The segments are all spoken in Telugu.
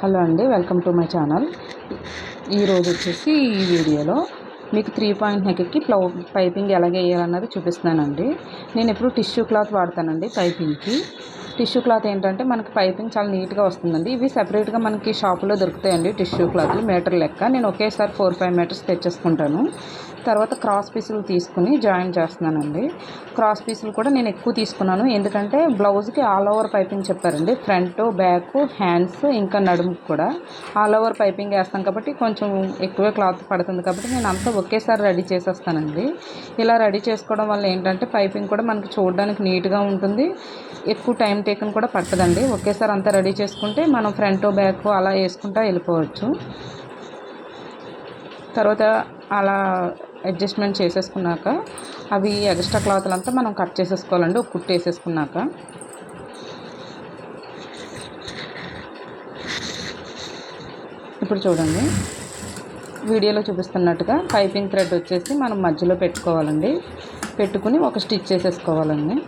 హలో అండి, వెల్కమ్ టు మై ఛానల్. ఈరోజు వచ్చేసి ఈ వీడియోలో మీకు 3 పాయింట్ నెక్కి పైపింగ్ ఎలా వేయాలన్నది చూపిస్తున్నానండి. నేను ఎప్పుడు టిష్యూ క్లాత్ వాడతానండి పైపింగ్కి. టిష్యూ క్లాత్ ఏంటంటే మనకి పైపింగ్ చాలా నీట్గా వస్తుందండి. ఇవి సెపరేట్గా మనకి షాపులో దొరుకుతాయండి టిష్యూ క్లాత్లు మీటర్ లెక్క. నేను ఒకేసారి 4-5 మీటర్స్ తెచ్చేసుకుంటాను. తర్వాత క్రాస్ పీసులు తీసుకుని జాయిన్ చేస్తున్నానండి. క్రాస్ పీసులు కూడా నేను ఎక్కువ తీసుకున్నాను, ఎందుకంటే బ్లౌజ్కి ఆల్ ఓవర్ పైపింగ్ చెప్పారండి. ఫ్రంట్, బ్యాక్, హ్యాండ్స్, ఇంకా నడుముకి కూడా ఆల్ ఓవర్ పైపింగ్ వేస్తాం కాబట్టి కొంచెం ఎక్కువే క్లాత్ పడుతుంది కాబట్టి నేను అంతా ఒకేసారి రెడీ చేసేస్తానండి. ఇలా రెడీ చేసుకోవడం వల్ల ఏంటంటే పైపింగ్ కూడా మనకి చూడడానికి నీట్గా ఉంటుంది, ఎక్కువ టైం టేకన్ కూడా పట్టదండి. ఒకేసారి అంతా రెడీ చేసుకుంటే మనం ఫ్రంట్, బ్యాక్ అలా వేసుకుంటా వెళ్ళిపోవచ్చు. తర్వాత అలా అడ్జస్ట్మెంట్ చేసేసుకున్నాక అవి ఎక్స్ట్రా క్లాత్లంతా మనం కట్ చేసేసుకోవాలండి. ఒక కుట్టు వేసేసుకున్నాక ఇప్పుడు చూడండి, వీడియోలో చూపిస్తున్నట్టుగా పైపింగ్ థ్రెడ్ వచ్చేసి మనం మధ్యలో పెట్టుకోవాలండి. పెట్టుకుని ఒక స్టిచ్ చేసేసుకోవాలండి.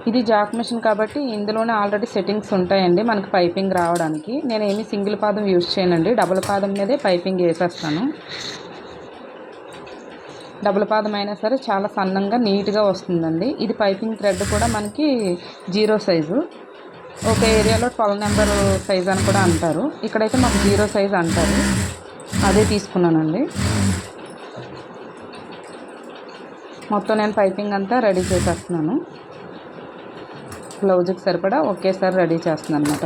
ఇది జాక్ మిషన్ కాబట్టి ఇందులోనే ఆల్రెడీ సెట్టింగ్స్ ఉంటాయండి మనకి పైపింగ్ రావడానికి. నేనేమి సింగిల్ పాదం యూజ్ చేయనండి, డబుల్ పాదం మీదే పైపింగ్ వేసేస్తాను. డబుల్ పాదం అయినా సరే చాలా సన్నంగా నీట్గా వస్తుందండి. ఇది పైపింగ్ థ్రెడ్ కూడా మనకి 0 సైజు, ఒక ఏరియాలో 12 నెంబర్ సైజ్ అని కూడా అంటారు. ఇక్కడైతే మాకు 0 సైజ్ అంటారు, అదే తీసుకున్నానండి. మొత్తం నేను పైపింగ్ అంతా రెడీ చేసేస్తున్నాను. బ్లౌజ్కి సరిపడా ఒకేసారి రెడీ చేస్తున్నాను అన్నమాట.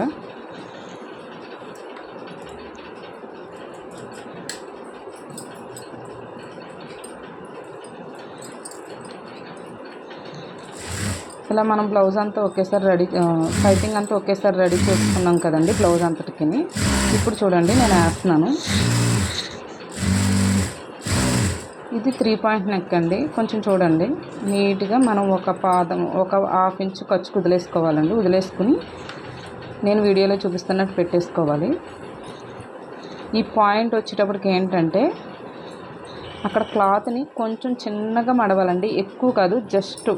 ఇలా మనం బ్లౌజ్ అంతా ఒకేసారి పైపింగ్ అంతా ఒకేసారి రెడీ చేసుకున్నాం కదండి బ్లౌజ్ అంతటికి. ఇప్పుడు చూడండి నేను వేస్తున్నాను. ఇది 3 పాయింట్ నెక్ అండి. కొంచెం చూడండి నీట్గా మనం ఒక పాదం, ఒక ½ ఇంచు ఖర్చుకు వదిలేసుకోవాలండి. వదిలేసుకుని నేను వీడియోలో చూపిస్తున్నట్టు పెట్టేసుకోవాలి. ఈ పాయింట్ వచ్చేటప్పటికి ఏంటంటే అక్కడ క్లాత్ని కొంచెం చిన్నగా మడవాలండి, ఎక్కువ కాదు. జస్ట్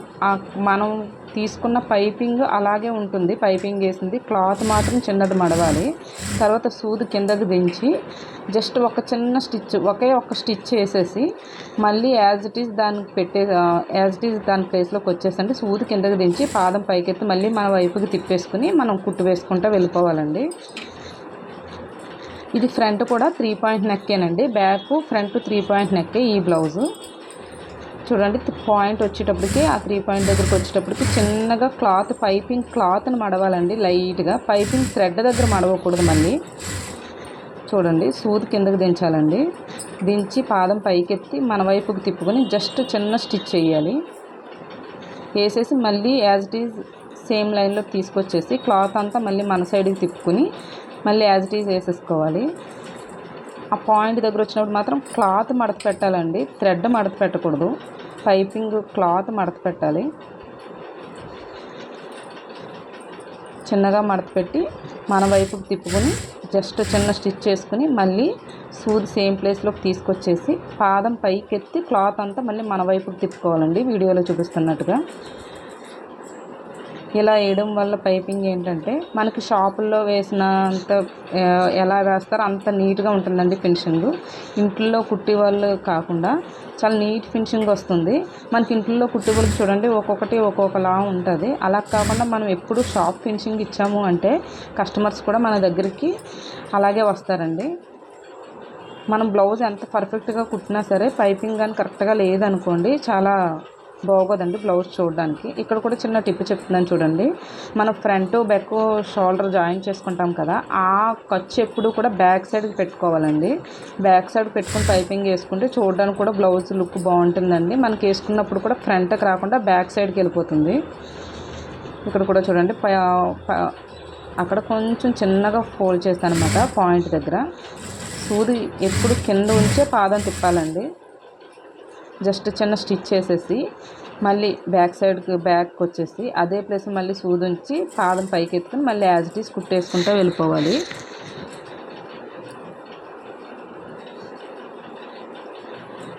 మనం తీసుకున్న పైపింగ్ అలాగే ఉంటుంది, పైపింగ్ వేసింది, క్లాత్ మాత్రం చిన్నది మడవాలి. తర్వాత సూది కిందకి దించి జస్ట్ ఒక చిన్న స్టిచ్, ఒక స్టిచ్ వేసేసి మళ్ళీ యాజ్ ఇట్ ఈజ్ దాని ప్లేస్లోకి వచ్చేసండి. సూది కిందకి దించి పాదం పైకెత్తి మళ్ళీ మన వైపుకి తిప్పేసుకుని మనం కుట్టు వేసుకుంటూ వెళ్ళిపోవాలండి. ఇది ఫ్రంట్ కూడా 3 పాయింట్ నెక్కేనండి. బ్యాక్ ఫ్రంట్ 3 పాయింట్ నెక్కే ఈ బ్లౌజు. చూడండి, పాయింట్ వచ్చేటప్పటికి ఆ 3 పాయింట్ దగ్గరికి వచ్చేటప్పటికి చిన్నగా పైపింగ్ క్లాత్ని మడవాలండి లైట్గా. పైపింగ్ థ్రెడ్ దగ్గర మడవకూడదు. మళ్ళీ చూడండి, సూది కిందకి దించాలండి. దించి పాదం పైకెత్తి మన వైపుకి తిప్పుకొని జస్ట్ చిన్న స్టిచ్ వేయాలి. వేసేసి మళ్ళీ యాజ్ ఇట్ ఈజ్ సేమ్ లైన్లోకి తీసుకొచ్చేసి క్లాత్ అంతా మళ్ళీ మన సైడ్కి తిప్పుకొని మళ్ళీ యాజ్ ఇట్ ఈజ్ వేసేసుకోవాలి. ఆ పాయింట్ దగ్గర వచ్చినప్పుడు మాత్రం క్లాత్ మడత పెట్టాలండి, థ్రెడ్ మడత పెట్టకూడదు. పైపింగ్ క్లాత్ మడత పెట్టాలి. చిన్నగా మడత పెట్టి మన వైపుకి తిప్పుకొని జస్ట్ చిన్న స్టిచ్ చేసుకుని మళ్ళీ సూది సేమ్ ప్లేస్లోకి తీసుకొచ్చేసి పాదం పైకెత్తి క్లాత్ అంతా మళ్ళీ మన వైపుకి తిప్పుకోవాలండి, వీడియోలో చూపిస్తున్నట్టుగా. ఇలా వేయడం వల్ల పైపింగ్ ఏంటంటే మనకి షాపుల్లో వేసినంత ఎలా వేస్తారో అంత నీట్గా ఉంటుందండి ఫినిషింగ్. ఇంట్లో కుట్టి వాళ్ళు కాకుండా చాలా నీట్ ఫినిషింగ్ వస్తుంది. మనకి ఇంట్లో కుట్టి వాళ్ళకి చూడండి ఒక్కొక్కటి ఒక్కొక్కలా ఉంటుంది. అలా కాకుండా మనం ఎప్పుడు షాప్ ఫినిషింగ్ ఇచ్చాము అంటే కస్టమర్స్ కూడా మన దగ్గరికి అలాగే వస్తారండి. మనం బ్లౌజ్ ఎంత పర్ఫెక్ట్గా కుట్టినా సరే పైపింగ్ కానీ కరెక్ట్గా లేదనుకోండి చాలా బాగోదండి బ్లౌజ్ చూడడానికి. ఇక్కడ కూడా చిన్న టిప్ చెప్తున్నాను చూడండి. మనం ఫ్రంట్, బ్యాక్, షోల్డర్ జాయిన్ చేసుకుంటాం కదా, ఆ ఖర్చు ఎప్పుడు కూడా బ్యాక్ సైడ్కి పెట్టుకోవాలండి. బ్యాక్ సైడ్ పెట్టుకుని పైపింగ్ వేసుకుంటే చూడడానికి కూడా బ్లౌజ్ లుక్ బాగుంటుందండి. మనకి వేసుకున్నప్పుడు కూడా ఫ్రంట్కి రాకుండా బ్యాక్ సైడ్కి వెళ్ళిపోతుంది. ఇక్కడ కూడా చూడండి, అక్కడ కొంచెం చిన్నగా ఫోల్డ్ చేస్తాను అనమాట పాయింట్ దగ్గర. సూది ఎప్పుడు కింద ఉంచే పాదం తిప్పాలండి. జస్ట్ చిన్న స్టిచ్ చేసేసి మళ్ళీ బ్యాక్ వచ్చేసి అదే ప్లేస్ మళ్ళీ సూది ఉంచి పాదం పైకి ఎత్తుకుని మళ్ళీ యాజ్ ఇట్ ఈస్ కుట్టేసుకుంటూ వెళ్ళిపోవాలి.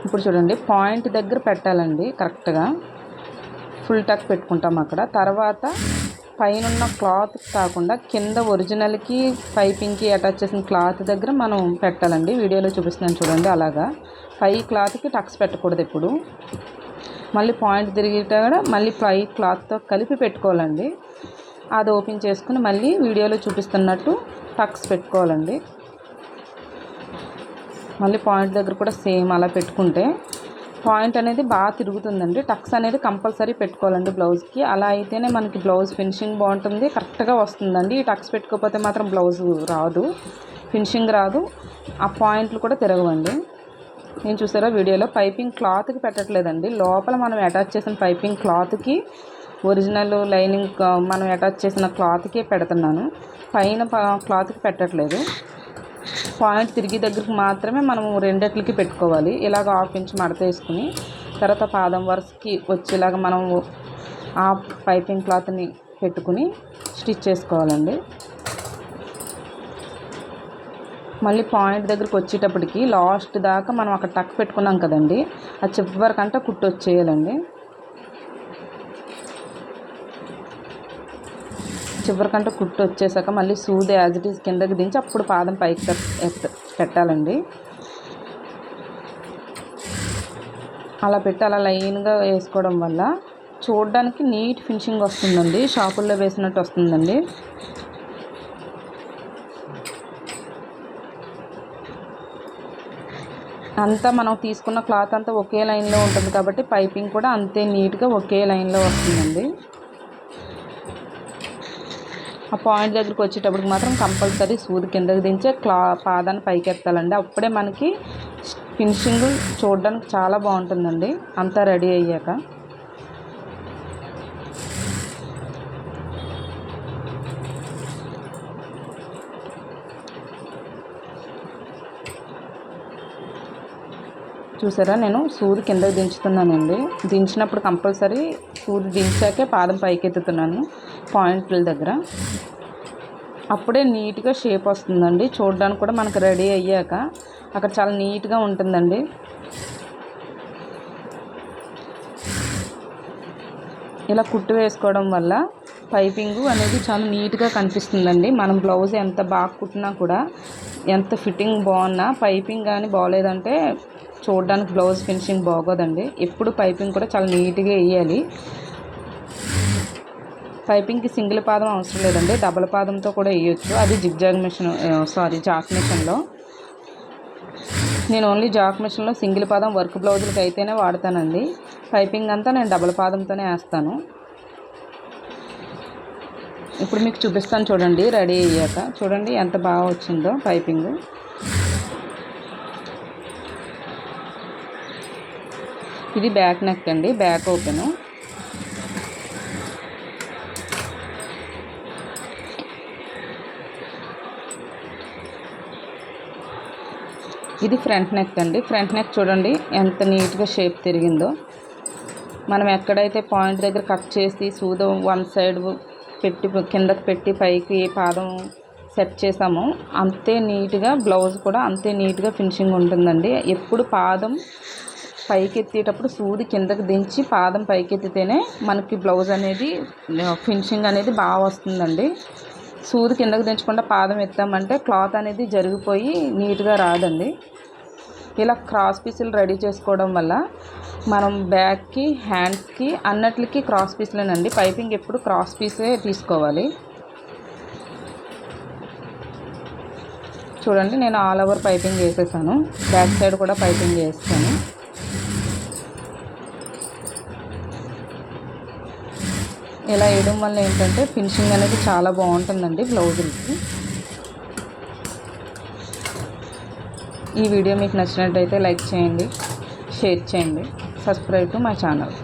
ఇప్పుడు చూడండి, పాయింట్ దగ్గర పెట్టాలండి కరెక్ట్గా. ఫుల్ టక్ పెట్టుకుంటాం అక్కడ. తర్వాత పైన ఉన్న క్లాత్ కాకుండా కింద ఒరిజినల్కి పైపింగ్కి అటాచ్ చేసిన క్లాత్ దగ్గర మనం పెట్టాలండి. వీడియోలో చూపిస్తున్నాను చూడండి. అలాగా పై క్లాత్కి టక్స్ పెట్టకూడదు ఎప్పుడు. మళ్ళీ పాయింట్ తిరిగితే కూడా మళ్ళీ పై క్లాత్తో కలిపి పెట్టుకోవాలండి. అది ఓపెన్ చేసుకుని మళ్ళీ వీడియోలో చూపిస్తున్నట్టు టక్స్ పెట్టుకోవాలండి. మళ్ళీ పాయింట్ దగ్గర కూడా సేమ్ అలా పెట్టుకుంటే పాయింట్ అనేది బాగా తిరుగుతుందండి. టక్స్ అనేది కంపల్సరీ పెట్టుకోవాలండి బ్లౌజ్కి. అలా అయితేనే మనకి బ్లౌజ్ ఫినిషింగ్ బాగుంటుంది, కరెక్ట్గా వస్తుందండి. ఈ టక్స్ పెట్టుకోకపోతే మాత్రం బ్లౌజ్ రాదు, ఫినిషింగ్ రాదు, ఆ పాయింట్లు కూడా తిరగవండి. నేను చూసారా వీడియోలో పైపింగ్ క్లాత్కి పెట్టట్లేదండి. లోపల మనం అటాచ్ చేసిన పైపింగ్ క్లాత్కి ఒరిజినల్ లైనింగ్ మనం అటాచ్ చేసిన క్లాత్కే పెడుతున్నాను, పైన క్లాత్కి పెట్టట్లేదు. పాయింట్ తిరిగి దగ్గరికి మాత్రమే మనము రెండిట్లకి పెట్టుకోవాలి. ఇలాగ 1/2 ఇంచ్ మడత వేసుకుని తర్వాత పాదం వరుసకి వచ్చేలాగా మనం ఆ పైపింగ్ క్లాత్ని పెట్టుకుని స్టిచ్ చేసుకోవాలండి. మళ్ళీ పాయింట్ దగ్గరికి వచ్చేటప్పటికి లాస్ట్ దాకా మనం అక్కడ టక్ పెట్టుకున్నాం కదండి, ఆ చివరికంటే కుట్టు వచ్చేయాలండి. చివరికంటే కుట్టు వచ్చేసాక మళ్ళీ సూది యాజ్ ఇట్ ఈజ్ కిందకి దించి అప్పుడు పాదం పైకి పెట్టాలండి. అలా పెట్టి అలా లైన్గా వేసుకోవడం వల్ల చూడడానికి నీట్ ఫినిషింగ్ వస్తుందండి, షాపుల్లో వేసినట్టు వస్తుందండి. అంతా మనం తీసుకున్న క్లాత్ అంతా ఒకే లైన్లో ఉంటుంది కాబట్టి పైపింగ్ కూడా అంతే నీట్గా ఒకే లైన్లో వస్తుందండి. ఆ పాయింట్ దగ్గరికి వచ్చేటప్పటికి మాత్రం కంపల్సరీ సూది కిందకి దించే పాదాన్ని పైకి ఎత్తాలండి. అప్పుడే మనకి ఫినిషింగ్ చూడడానికి చాలా బాగుంటుందండి అంతా రెడీ అయ్యాక. చూసారా నేను సూది కిందకి దించుతున్నానండి. దించినప్పుడు కంపల్సరీ సూది దించాకే పాదం పైకి ఎత్తుతున్నాను పాయింట్ల దగ్గర. అప్పుడే నీట్గా షేప్ వస్తుందండి. చూడడానికి కూడా మనకు రెడీ అయ్యాక అక్కడ చాలా నీట్గా ఉంటుందండి. ఇలా కుట్టు వేసుకోవడం వల్ల పైపింగు అనేది చాలా నీట్గా కనిపిస్తుందండి. మనం బ్లౌజ్ ఎంత బాగా కుట్టినా కూడా, ఎంత ఫిట్టింగ్ బాగున్నా పైపింగ్ కానీ బాగోలేదంటే చూడడానికి బ్లౌజ్ ఫినిషింగ్ బాగోదండి. ఎప్పుడు పైపింగ్ కూడా చాలా నీట్గా వేయాలి. పైపింగ్కి సింగిల్ పాదం అవసరం లేదండి, డబల్ పాదంతో కూడా వేయొచ్చు. అది జిగ్జాగ్ మిషన్ జాక్ మిషన్లో. నేను ఓన్లీ జాక్ మిషన్లో సింగిల్ పాదం వర్క్ బ్లౌజులకి అయితేనే వాడతానండి. పైపింగ్ అంతా నేను డబల్ పాదంతోనే వేస్తాను. ఇప్పుడు మీకు చూపిస్తాను చూడండి రెడీ అయ్యాక. చూడండి ఎంత బాగా వచ్చిందో పైపింగ్. ఇది బ్యాక్ నెక్ అండి, బ్యాక్ ఓపెను. ఇది ఫ్రంట్ నెక్ అండి. ఫ్రంట్ నెక్ చూడండి ఎంత నీట్గా షేప్ తిరిగిందో. మనం ఎక్కడైతే పాయింట్ దగ్గర కట్ చేసి సూది వన్ సైడ్ పెట్టి కిందకి పెట్టి పైకి పాదం సెట్ చేసామో అంతే నీట్గా బ్లౌజ్ కూడా అంతే నీట్గా ఫినిషింగ్ ఉంటుందండి. ఎప్పుడు పాదం పైకి ఎత్తేటప్పుడు సూది కిందకి దించి పాదం పైకి ఎత్తితేనే మనకి బ్లౌజ్ అనేది ఫినిషింగ్ అనేది బాగా వస్తుందండి. సూది కిందకి దించకుండా పాదం ఎత్తామంటే క్లాత్ అనేది జరిగిపోయి నీట్గా రాదండి. ఇలా క్రాస్ పీసులు రెడీ చేసుకోవడం వల్ల మనం బ్యాక్కి హ్యాండ్స్కి అన్నిటికి క్రాస్ పీసులేనండి. పైపింగ్ ఎప్పుడు క్రాస్ పీసే తీసుకోవాలి. చూడండి నేను ఆల్ ఓవర్ పైపింగ్ వేసేసాను, బ్యాక్ సైడ్ కూడా పైపింగ్ వేస్తాను. ఇలా వేయడం వల్ల ఏంటంటే ఫినిషింగ్ అనేది చాలా బాగుంటుందండి బ్లౌజులకి. ఈ వీడియో మీకు నచ్చినట్టయితే లైక్ చేయండి, షేర్ చేయండి, సబ్స్క్రైబ్ టు మై ఛానల్.